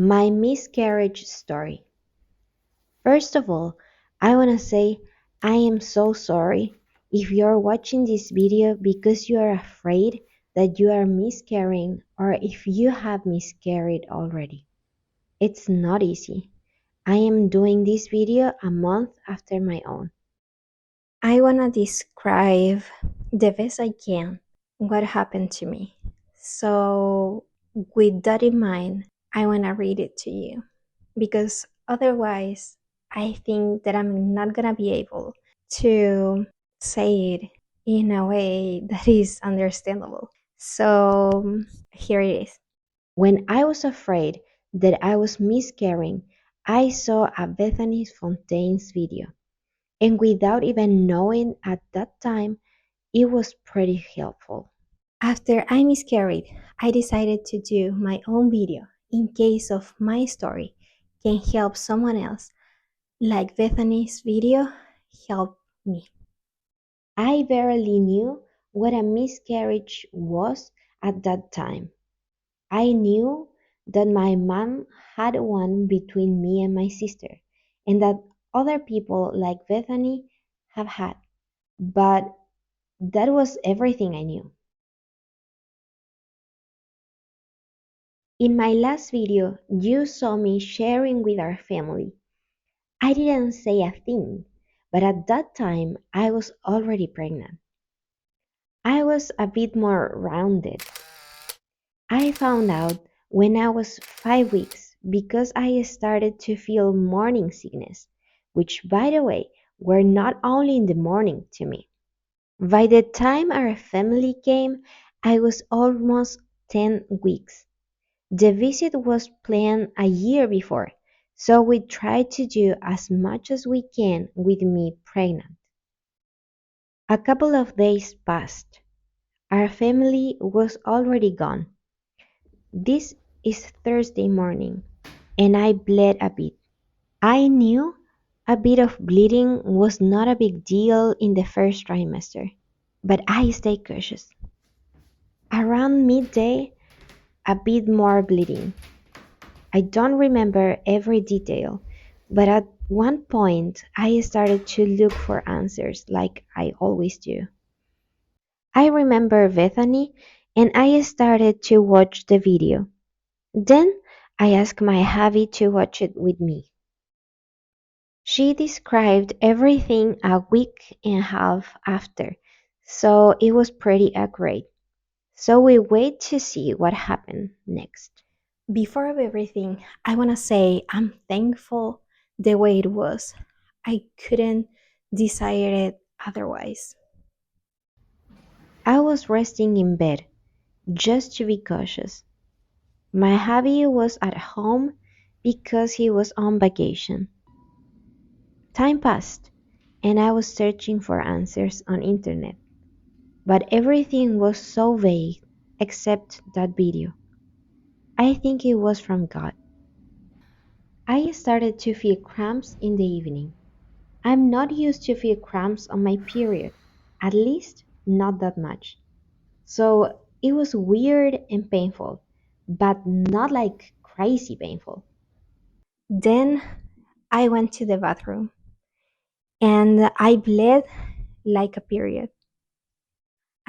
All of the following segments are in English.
My miscarriage story. First of all, I want to say I am so sorry if you're watching this video because you are afraid that you are miscarrying or if you have miscarried already. It's not easy. I am doing this video a month after my own. I want to describe the best I can what happened to me. So, with that in mind, I want to read it to you because otherwise, I think that I'm not gonna be able to say it in a way that is understandable. So, here it is. When I was afraid that I was miscarrying, I saw a Bethany Fontaine's video, and without even knowing at that time, it was pretty helpful. After I miscarried, I decided to do my own video in case of my story can help someone else, like Bethany's video helped me. I barely knew what a miscarriage was at that time. I knew that my mom had one between me and my sister, and that other people like Bethany have had, but that was everything I knew. In my last video, you saw me sharing with our family. I didn't say a thing, but at that time I was already pregnant. I was a bit more rounded. I found out when I was 5 weeks because I started to feel morning sickness, which, by the way, were not only in the morning to me. By the time our family came, I was almost 10 weeks. The visit was planned a year before, so we tried to do as much as we can with me pregnant. A couple of days passed. Our family was already gone. This is Thursday morning, and I bled a bit. I knew a bit of bleeding was not a big deal in the first trimester, but I stayed cautious. Around midday, a bit more bleeding. I don't remember every detail, but at one point I started to look for answers like I always do. I remember Bethany and I started to watch the video. Then I asked my hubby to watch it with me. She described everything a week and a half after, so it was pretty accurate. So we wait to see what happened next. Before everything, I want to say I'm thankful the way it was. I couldn't desire it otherwise. I was resting in bed just to be cautious. My hubby was at home because he was on vacation. Time passed and I was searching for answers on internet, but everything was so vague except that video. I think it was from God. I started to feel cramps in the evening. I'm not used to feel cramps on my period, at least not that much. So it was weird and painful, but not like crazy painful. Then I went to the bathroom and I bled like a period.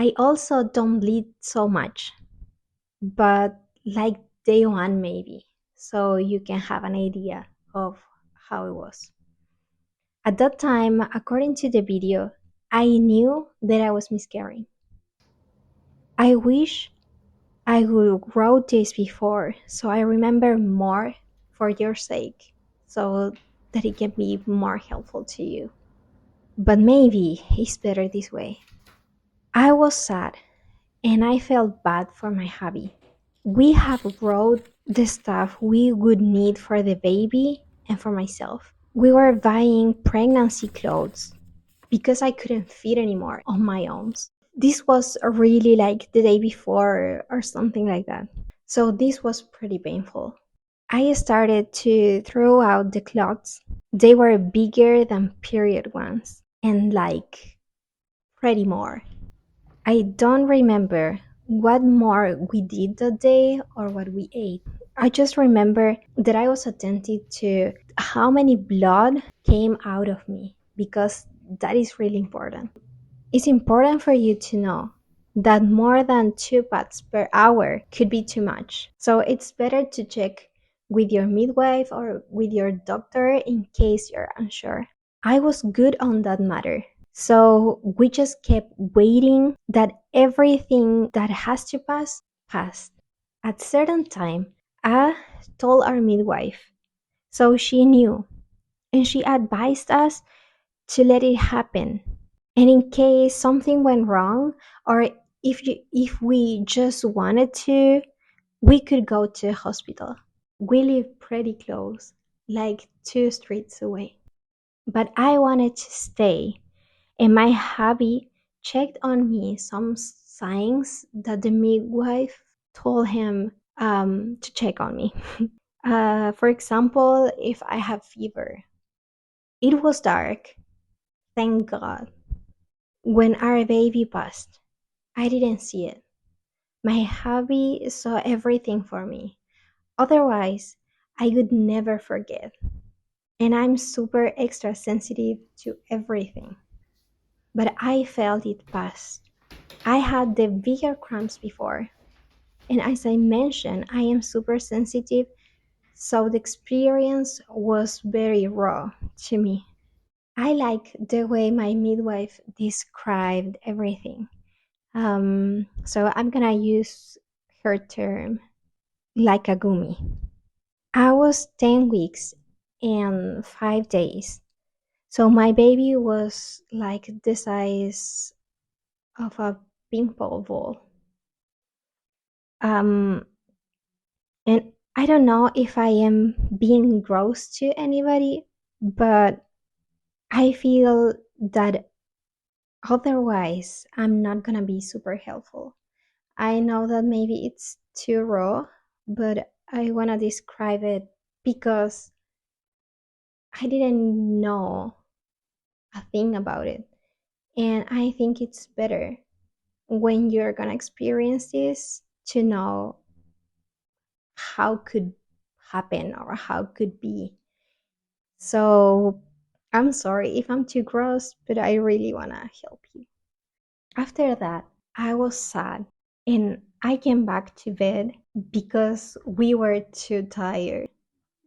I also don't bleed so much, but like day one maybe, so you can have an idea of how it was. At that time, according to the video, I knew that I was miscarrying. I wish I would wrote this before so I remember more for your sake, so that it can be more helpful to you. But maybe it's better this way. I was sad and I felt bad for my hubby. We have brought the stuff we would need for the baby and for myself. We were buying pregnancy clothes because I couldn't fit anymore on my own. This was really like the day before or something like that. So this was pretty painful. I started to throw out the clothes. They were bigger than period ones and like pretty more. I don't remember what more we did that day or what we ate. I just remember that I was attentive to how many blood came out of me because that is really important. It's important for you to know that more than 2 pads per hour could be too much. So it's better to check with your midwife or with your doctor in case you're unsure. I was good on that matter. So we just kept waiting that everything that has to pass passed. At certain time, I told our midwife, so she knew, and she advised us to let it happen. And in case something went wrong, or if we just wanted to, we could go to a hospital. We live pretty close, like 2 streets away. But I wanted to stay, and my hubby checked on me some signs that the midwife told him to check on me. For example, if I have fever. It was dark, thank God. When our baby passed, I didn't see it. My hubby saw everything for me. Otherwise, I would never forget. And I'm super extra sensitive to everything. But I felt it pass. I had the bigger cramps before. And as I mentioned, I am super sensitive, so the experience was very raw to me. I like the way my midwife described everything. So I'm gonna use her term like a gummy. I was 10 weeks and 5 days. So my baby was like the size of a pimple ball. Um, and I don't know if I am being gross to anybody, but I feel that otherwise I'm not gonna be super helpful. I know that maybe it's too raw, but I wanna describe it because I didn't know a thing about it. And I think it's better when you're gonna experience this to know how could happen or how could be. So I'm sorry if I'm too gross, but I really wanna help you. After that, I was sad and I came back to bed because we were too tired.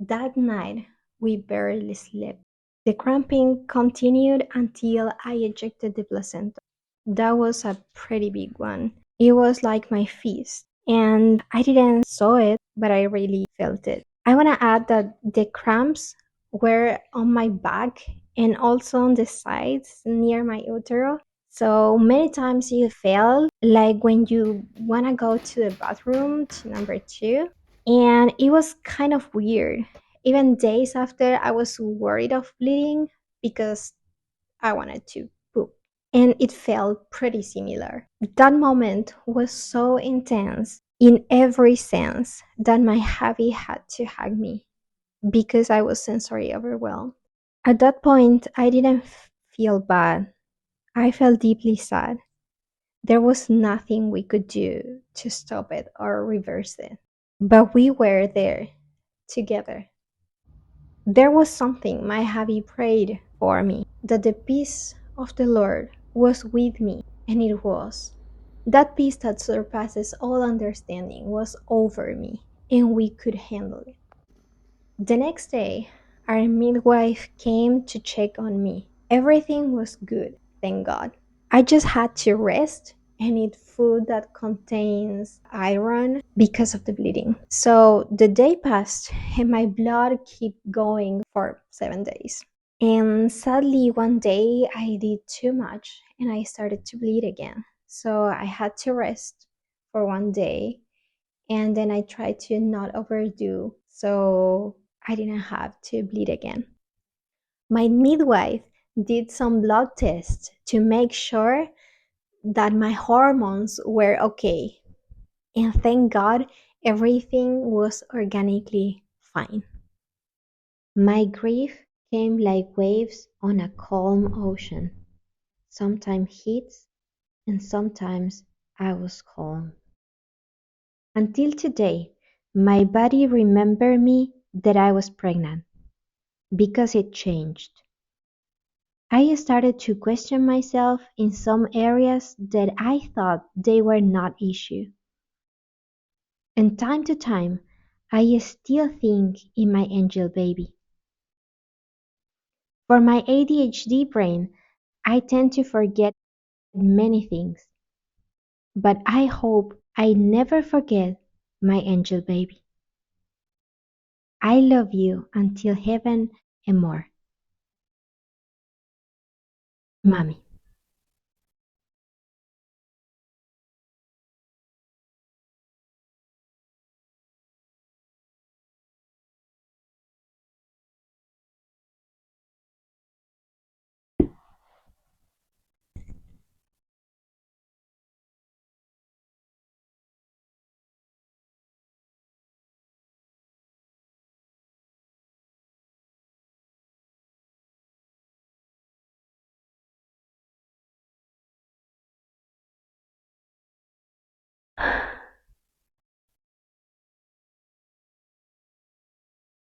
That night, we barely slept. The cramping continued until I ejected the placenta. That was a pretty big one. It was like my fist, and I didn't saw it, but I really felt it. I want to add that the cramps were on my back and also on the sides near my utero. So many times you felt like when you want to go to the bathroom to number two, and it was kind of weird. Even days after, I was worried of bleeding because I wanted to poop. And it felt pretty similar. That moment was so intense in every sense that my hubby had to hug me because I was sensory overwhelmed. At that point, I didn't feel bad. I felt deeply sad. There was nothing we could do to stop it or reverse it. But we were there together. There was something my hubby prayed for me, that the peace of the Lord was with me, and it was. That peace that surpasses all understanding was over me, and we could handle it. The next day, our midwife came to check on me. Everything was good, thank God. I just had to rest and eat food that contains iron because of the bleeding. So the day passed and my blood kept going for 7 days. And sadly, one day I did too much and I started to bleed again. So I had to rest for one day, and then I tried to not overdo so I didn't have to bleed again. My midwife did some blood tests to make sure that my hormones were okay. And thank God, everything was organically fine. My grief came like waves on a calm ocean. Sometimes hits, and sometimes I was calm. Until today, my body remembered me that I was pregnant because it changed. I started to question myself in some areas that I thought they were not issue. And time to time, I still think in my angel baby. For my ADHD brain, I tend to forget many things, but I hope I never forget my angel baby. I love you until heaven and more. Mommy.